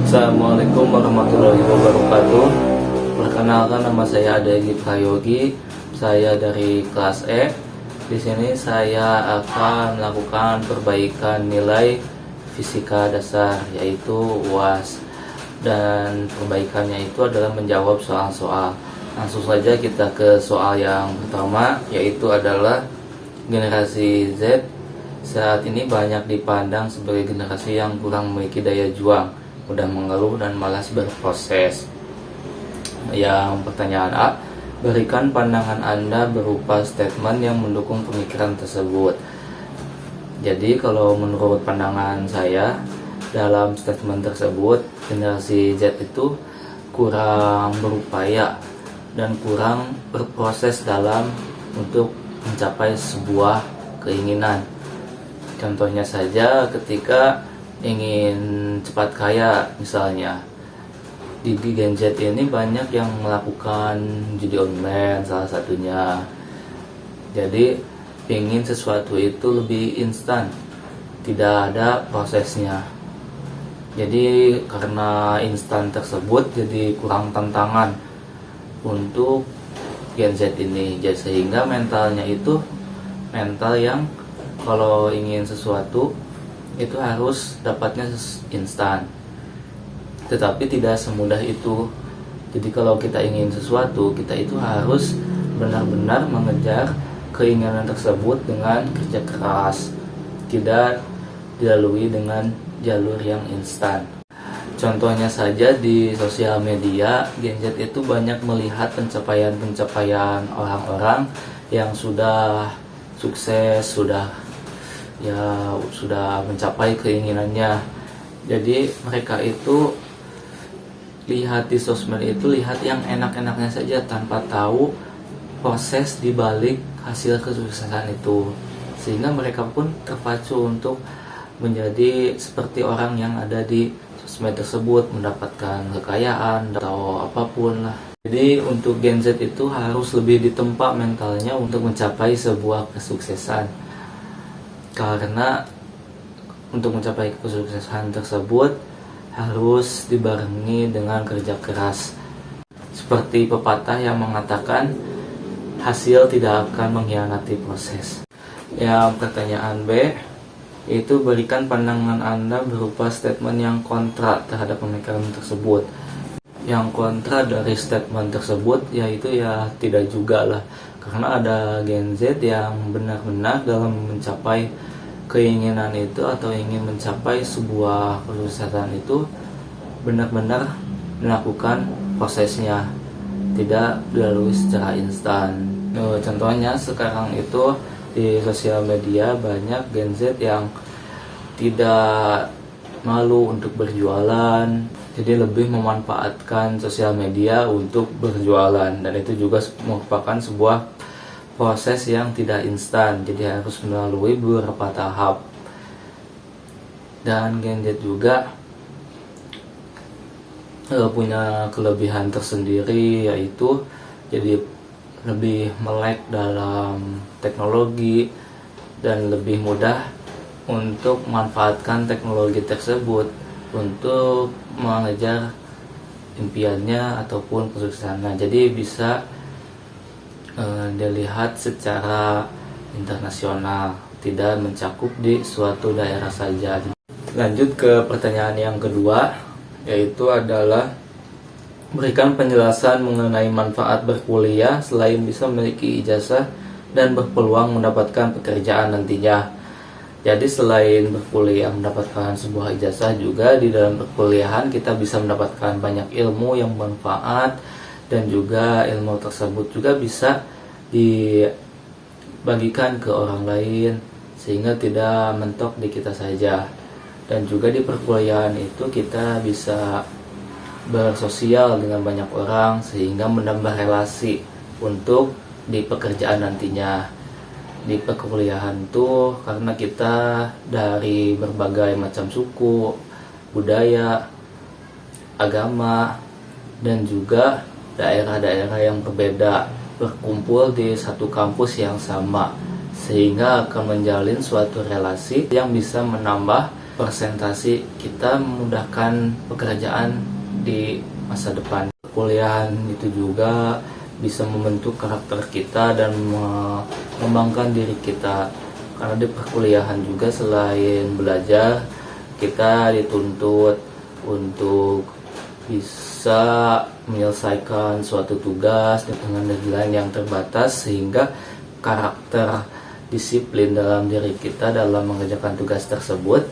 Assalamualaikum warahmatullahi wabarakatuh. Perkenalkan, nama saya Adegi Prayogi. Saya dari kelas E. Di sini saya akan melakukan perbaikan nilai fisika dasar, yaitu UAS. Dan perbaikannya itu adalah menjawab soal-soal. Langsung saja kita ke soal yang pertama, yaitu adalah generasi Z saat ini banyak dipandang sebagai generasi yang kurang memiliki daya juang, mudah mengeluh dan malas berproses. Yang pertanyaan A, berikan pandangan Anda berupa statement yang mendukung pemikiran tersebut. Jadi kalau menurut pandangan saya, dalam statement tersebut generasi Z itu kurang berupaya dan kurang berproses dalam untuk mencapai sebuah keinginan. Contohnya saja ketika ingin cepat kaya misalnya, di Gen Z ini banyak yang melakukan judi online salah satunya. Jadi ingin sesuatu itu lebih instan, tidak ada prosesnya. Jadi karena instan tersebut jadi kurang tantangan untuk Gen Z ini. Jadi sehingga mentalnya itu mental yang kalau ingin sesuatu itu harus dapatnya instan, tetapi tidak semudah itu. Jadi kalau kita ingin sesuatu, kita itu harus benar-benar mengejar keinginan tersebut dengan kerja keras, tidak dilalui dengan jalur yang instan. Contohnya saja di sosial media, Gen Z itu banyak melihat pencapaian-pencapaian orang-orang yang sudah sukses, sudah mencapai keinginannya. Jadi mereka itu lihat di sosmed itu lihat yang enak-enaknya saja tanpa tahu proses dibalik hasil kesuksesan itu, sehingga mereka pun terpacu untuk menjadi seperti orang yang ada di sosmed tersebut, mendapatkan kekayaan atau apapun lah. Jadi untuk Gen Z itu harus lebih ditempa mentalnya untuk mencapai sebuah kesuksesan. Karena untuk mencapai kesuksesan tersebut harus dibarengi dengan kerja keras. Seperti pepatah yang mengatakan hasil tidak akan mengkhianati proses. Yang pertanyaan B, itu berikan pandangan Anda berupa statement yang kontra terhadap pemikiran tersebut. Yang kontra dari statement tersebut yaitu ya tidak juga lah, karena ada Gen Z yang benar-benar dalam mencapai keinginan itu atau ingin mencapai sebuah kesuksesan itu benar-benar melakukan prosesnya, tidak dilalui secara instan. Contohnya sekarang itu di sosial media banyak Gen Z yang tidak malu untuk berjualan, jadi lebih memanfaatkan sosial media untuk berjualan, dan itu juga merupakan sebuah proses yang tidak instan, jadi harus melalui beberapa tahap. Dan Gen Z juga punya kelebihan tersendiri, yaitu jadi lebih melek dalam teknologi dan lebih mudah untuk memanfaatkan teknologi tersebut untuk mengejar impiannya ataupun kesuksesannya. Jadi bisa dilihat secara internasional, tidak mencakup di suatu daerah saja. Lanjut ke pertanyaan yang kedua, yaitu adalah berikan penjelasan mengenai manfaat berkuliah selain bisa memiliki ijazah dan berpeluang mendapatkan pekerjaan nantinya. Jadi selain berkuliah mendapatkan sebuah ijazah, juga di dalam perkuliahan kita bisa mendapatkan banyak ilmu yang bermanfaat, dan juga ilmu tersebut juga bisa dibagikan ke orang lain sehingga tidak mentok di kita saja. Dan juga di perkuliahan itu kita bisa bersosial dengan banyak orang sehingga menambah relasi untuk di pekerjaan nantinya. Di perkuliahan itu karena kita dari berbagai macam suku, budaya, agama, dan juga daerah-daerah yang berbeda berkumpul di satu kampus yang sama, sehingga akan menjalin suatu relasi yang bisa menambah presentasi, kita memudahkan pekerjaan di masa depan. Perkuliahan itu juga bisa membentuk karakter kita dan mengembangkan diri kita. Karena di perkuliahan juga selain belajar, kita dituntut untuk bisa menyelesaikan suatu tugas dengan deadline yang terbatas, sehingga karakter disiplin dalam diri kita dalam mengerjakan tugas tersebut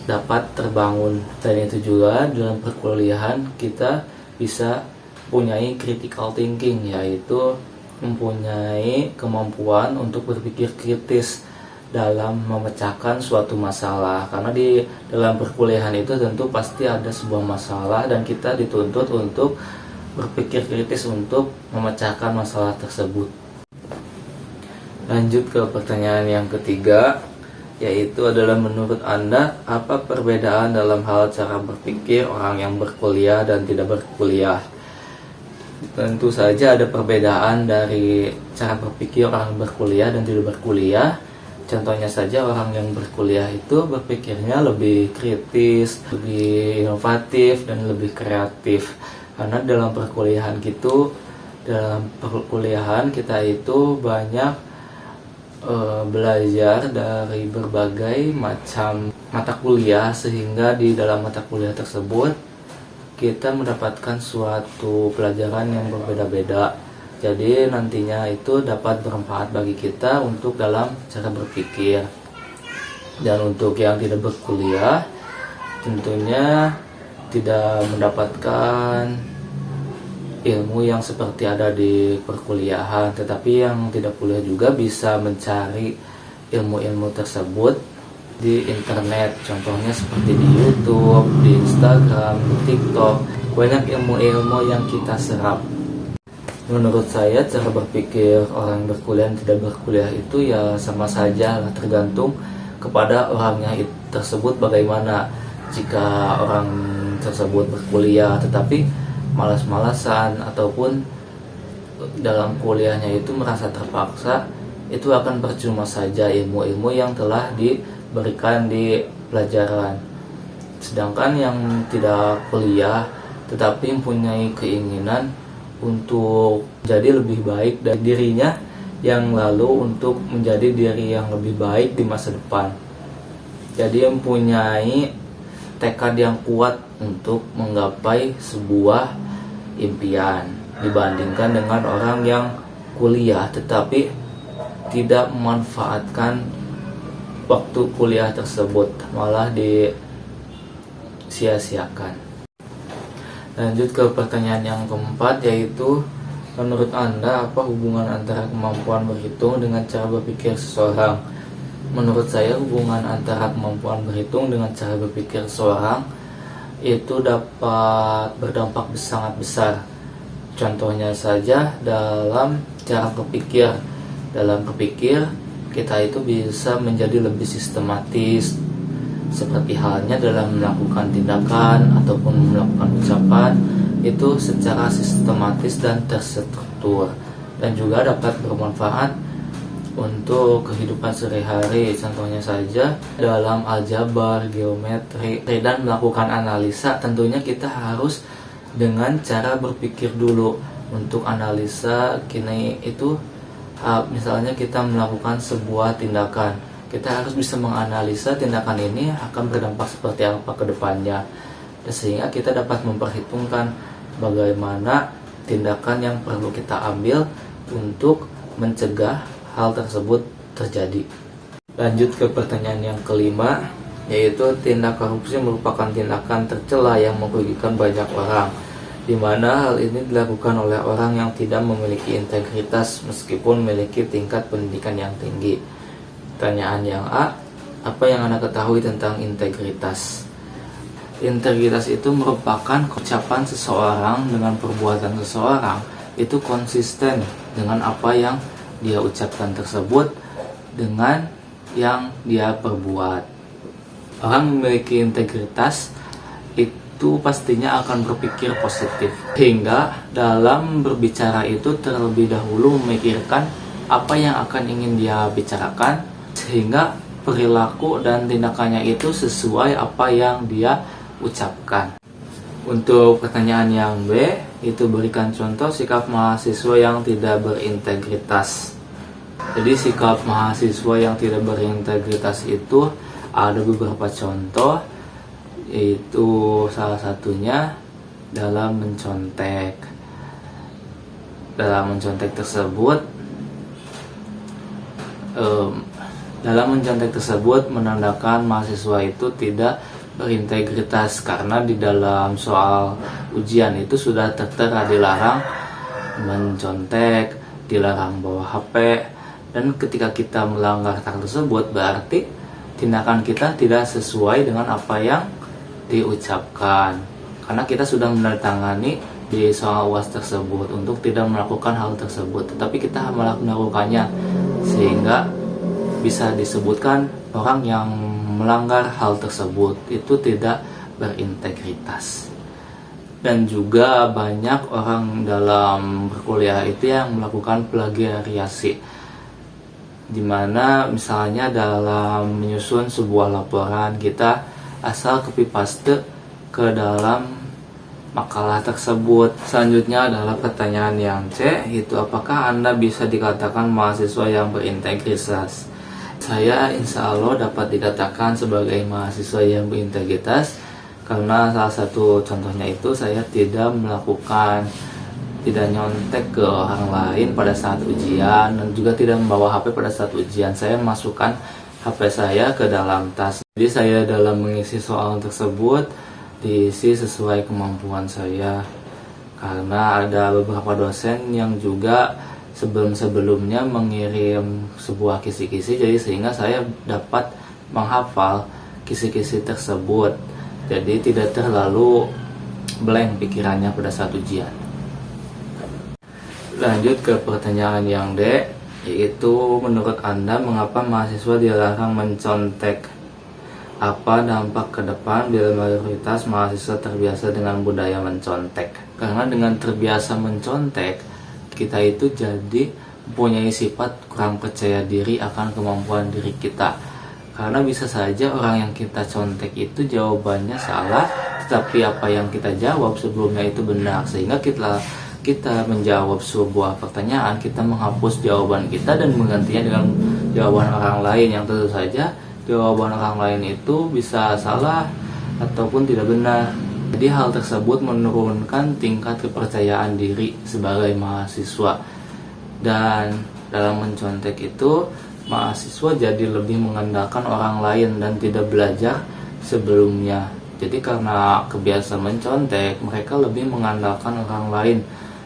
dapat terbangun. Dan itu juga dalam perkuliahan kita bisa mempunyai critical thinking, yaitu mempunyai kemampuan untuk berpikir kritis dalam memecahkan suatu masalah. Karena di dalam perkuliahan itu tentu pasti ada sebuah masalah dan kita dituntut untuk berpikir kritis untuk memecahkan masalah tersebut. Lanjut ke pertanyaan yang ketiga, yaitu adalah menurut Anda apa perbedaan dalam hal cara berpikir orang yang berkuliah dan tidak berkuliah? Tentu saja ada perbedaan dari cara berpikir orang yang berkuliah dan tidak berkuliah. Contohnya saja, orang yang berkuliah itu berpikirnya lebih kritis, lebih inovatif, dan lebih kreatif. Karena dalam perkuliahan kita itu banyak belajar dari berbagai macam mata kuliah, sehingga di dalam mata kuliah tersebut kita mendapatkan suatu pelajaran yang berbeda-beda. Jadi nantinya itu dapat bermanfaat bagi kita untuk dalam cara berpikir. Dan untuk yang tidak berkuliah, tentunya tidak mendapatkan ilmu yang seperti ada di perkuliahan. Tetapi yang tidak kuliah juga bisa mencari ilmu-ilmu tersebut di internet. Contohnya seperti di YouTube, di Instagram, di TikTok. Banyak ilmu-ilmu yang kita serap. Menurut saya cara berpikir orang berkuliah dan tidak berkuliah itu ya sama saja lah, tergantung kepada orangnya tersebut bagaimana. Jika orang tersebut berkuliah tetapi malas-malasan ataupun dalam kuliahnya itu merasa terpaksa, itu akan percuma saja ilmu-ilmu yang telah diberikan di pelajaran. Sedangkan yang tidak kuliah tetapi mempunyai keinginan untuk menjadi lebih baik dari dirinya yang lalu, untuk menjadi diri yang lebih baik di masa depan. Jadi mempunyai tekad yang kuat untuk menggapai sebuah impian, dibandingkan dengan orang yang kuliah tetapi tidak memanfaatkan waktu kuliah tersebut, malah disia-siakan. Lanjut ke pertanyaan yang keempat, yaitu menurut Anda apa hubungan antara kemampuan berhitung dengan cara berpikir seseorang? Menurut saya hubungan antara kemampuan berhitung dengan cara berpikir seseorang itu dapat berdampak sangat besar. Contohnya saja dalam cara berpikir. Dalam berpikir kita itu bisa menjadi lebih sistematis, seperti halnya dalam melakukan tindakan ataupun melakukan ucapan itu secara sistematis dan terstruktur, dan juga dapat bermanfaat untuk kehidupan sehari-hari. Contohnya saja dalam aljabar, geometri, dan melakukan analisa. Tentunya kita harus dengan cara berpikir dulu. Untuk analisa kini itu misalnya kita melakukan sebuah tindakan, kita harus bisa menganalisa tindakan ini akan berdampak seperti apa ke depannya, sehingga kita dapat memperhitungkan bagaimana tindakan yang perlu kita ambil untuk mencegah hal tersebut terjadi. Lanjut ke pertanyaan yang kelima, yaitu tindak korupsi merupakan tindakan tercela yang merugikan banyak orang, di mana hal ini dilakukan oleh orang yang tidak memiliki integritas meskipun memiliki tingkat pendidikan yang tinggi. Pertanyaan yang A, apa yang Anda ketahui tentang integritas? Integritas itu merupakan ucapan seseorang dengan perbuatan seseorang itu konsisten dengan apa yang dia ucapkan tersebut dengan yang dia perbuat. Orang memiliki integritas itu pastinya akan berpikir positif, hingga dalam berbicara itu terlebih dahulu memikirkan apa yang akan ingin dia bicarakan, sehingga perilaku dan tindakannya itu sesuai apa yang dia ucapkan. Untuk pertanyaan yang B, itu berikan contoh sikap mahasiswa yang tidak berintegritas. Jadi sikap mahasiswa yang tidak berintegritas itu ada beberapa contoh, yaitu salah satunya dalam mencontek. Dalam mencontek tersebut menandakan mahasiswa itu tidak berintegritas, karena di dalam soal ujian itu sudah tertera dilarang mencontek, dilarang bawa HP, dan ketika kita melanggar hal tersebut berarti tindakan kita tidak sesuai dengan apa yang diucapkan, karena kita sudah menandatangani di soal UAS tersebut untuk tidak melakukan hal tersebut, tetapi kita malah melakukannya, sehingga bisa disebutkan orang yang melanggar hal tersebut itu tidak berintegritas. Dan juga banyak orang dalam berkuliah itu yang melakukan plagiariasi, dimana misalnya dalam menyusun sebuah laporan kita asal copy paste ke dalam makalah tersebut. Selanjutnya adalah pertanyaan yang C, itu apakah Anda bisa dikatakan mahasiswa yang berintegritas? Saya insya Allah dapat dikatakan sebagai mahasiswa yang berintegritas, karena salah satu contohnya itu saya tidak nyontek ke orang lain pada saat ujian, dan juga tidak membawa HP pada saat ujian. Saya masukkan HP saya ke dalam tas. Jadi saya dalam mengisi soal tersebut diisi sesuai kemampuan saya, karena ada beberapa dosen yang juga sebelumnya mengirim sebuah kisi-kisi, jadi sehingga saya dapat menghafal kisi-kisi tersebut, jadi tidak terlalu blank pikirannya pada saat ujian. Lanjut ke pertanyaan yang D, yaitu menurut Anda mengapa mahasiswa dilarang mencontek? Apa dampak ke depan bila mayoritas mahasiswa terbiasa dengan budaya mencontek? Karena dengan terbiasa mencontek, kita itu jadi mempunyai sifat kurang percaya diri akan kemampuan diri kita, karena bisa saja orang yang kita contek itu jawabannya salah, tetapi apa yang kita jawab sebelumnya itu benar, sehingga kita menjawab sebuah pertanyaan, kita menghapus jawaban kita dan menggantinya dengan jawaban orang lain, yang tentu saja jawaban orang lain itu bisa salah ataupun tidak benar. Jadi hal tersebut menurunkan tingkat kepercayaan diri sebagai mahasiswa, dan dalam mencontek itu mahasiswa jadi lebih mengandalkan orang lain dan tidak belajar sebelumnya. Jadi karena kebiasaan mencontek, mereka lebih mengandalkan orang lain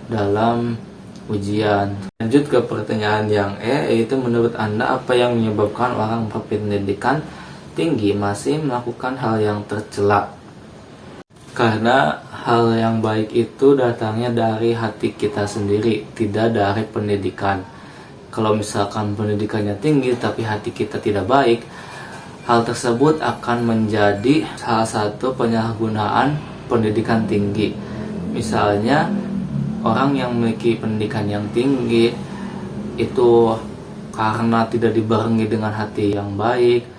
dalam ujian. Lanjut ke pertanyaan yang E, yaitu menurut Anda apa yang menyebabkan orang berpendidikan tinggi masih melakukan hal yang tercela? Karena hal yang baik itu datangnya dari hati kita sendiri, tidak dari pendidikan. Kalau misalkan pendidikannya tinggi tapi hati kita tidak baik, hal tersebut akan menjadi salah satu penyalahgunaan pendidikan tinggi. Misalnya orang yang memiliki pendidikan yang tinggi itu karena tidak dibarengi dengan hati yang baik.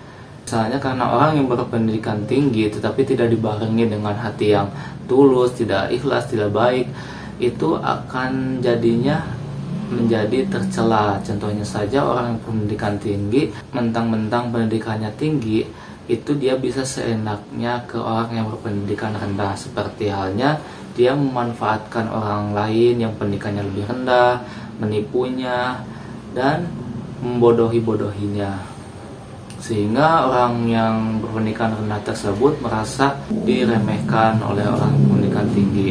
Misalnya karena orang yang berpendidikan tinggi tetapi tidak dibarengi dengan hati yang tulus, tidak ikhlas, tidak baik, itu akan jadinya menjadi tercela. Contohnya saja orang yang berpendidikan tinggi, mentang-mentang pendidikannya tinggi, itu dia bisa seenaknya ke orang yang berpendidikan rendah. Seperti halnya dia memanfaatkan orang lain yang pendidikannya lebih rendah, menipunya, dan membodohi-bodohinya, sehingga orang yang berpendidikan rendah tersebut merasa diremehkan oleh orang yang berpendidikan tinggi.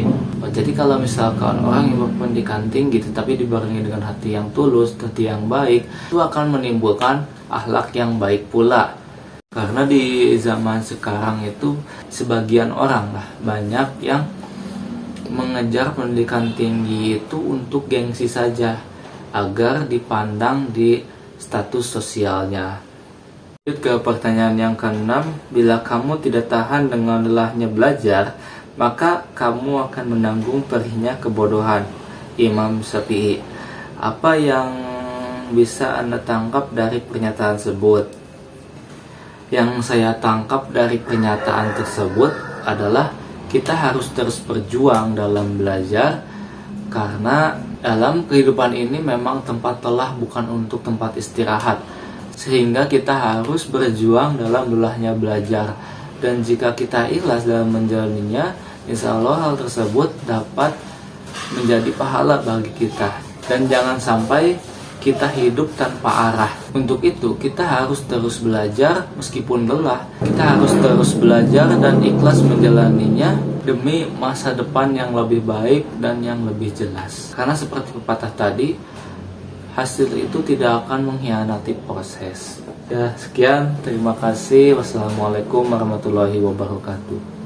Jadi kalau misalkan orang yang berpendidikan tinggi tetapi dibarengi dengan hati yang tulus, hati yang baik, itu akan menimbulkan akhlak yang baik pula. Karena di zaman sekarang itu sebagian orang lah banyak yang mengejar pendidikan tinggi itu untuk gengsi saja, agar dipandang di status sosialnya. Ke pertanyaan yang keenam, bila kamu tidak tahan dengan lelahnya belajar, maka kamu akan menanggung perihnya kebodohan. Imam Syafi'i. Apa yang bisa Anda tangkap dari pernyataan tersebut? Yang saya tangkap dari pernyataan tersebut adalah kita harus terus berjuang dalam belajar, karena dalam kehidupan ini memang tempat lelah bukan untuk tempat istirahat, sehingga kita harus berjuang dalam lelahnya belajar. Dan jika kita ikhlas dalam menjalaninya, insya Allah hal tersebut dapat menjadi pahala bagi kita. Dan jangan sampai kita hidup tanpa arah. Untuk itu kita harus terus belajar meskipun lelah. Kita harus terus belajar dan ikhlas menjalaninya demi masa depan yang lebih baik dan yang lebih jelas. Karena seperti pepatah tadi, hasil itu tidak akan mengkhianati proses. Ya, sekian, terima kasih. Wassalamualaikum warahmatullahi wabarakatuh.